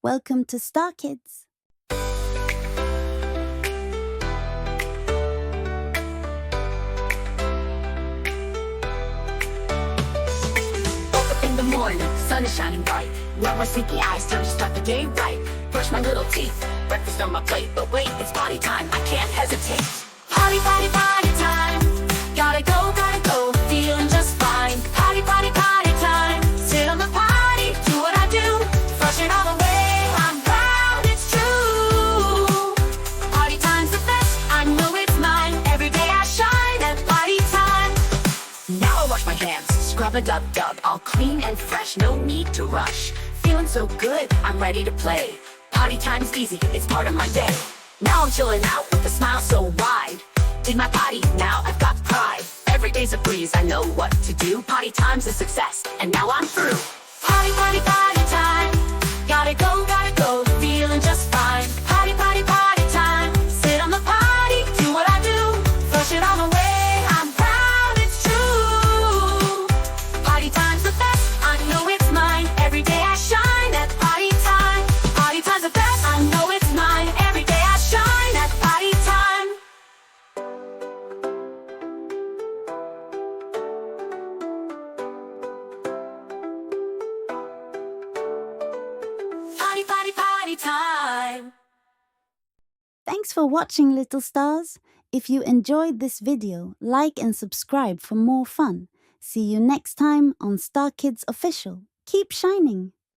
Welcome to StarKids. In the morning, sun is shining bright. Rub my sleepy eyes, time to start the day right. Brush my little teeth, breakfast on my plate. But wait, it's potty time, I can't hesitate. Potty, potty, potty time. Gotta go, feeling just fine. Potty, potty, potty time. Sit on the potty, do what I do. Flush it all away, I'm proud, it's true. Potty time's the best, I know it's mine. Every day I shine at potty time. Now I wash my hands, scrub a dub, all clean and fresh, no need to rush. Feeling so good, I'm ready to play. Potty time's easy, it's part of my day. Now I'm chilling out with a smile so wide. Did my potty, now I've got pride. Every day's a breeze, I know what to do. Potty time's a success, and now I'm through. Potty, potty, potty time. Gotta go, feeling just fine. Potty, potty, potty time. Sit on the potty, do what I do. Flush it all away, I'm proud, it's true. Potty time's the best, I know it's mine. Every day I shine at potty time. Potty time's the best, I know it's mine. Every day I shine at potty time. Potty, potty, potty time. Thanks for watching, little stars. If you enjoyed this video, like and subscribe for more fun. See you next time on StarKids Official. Keep shining!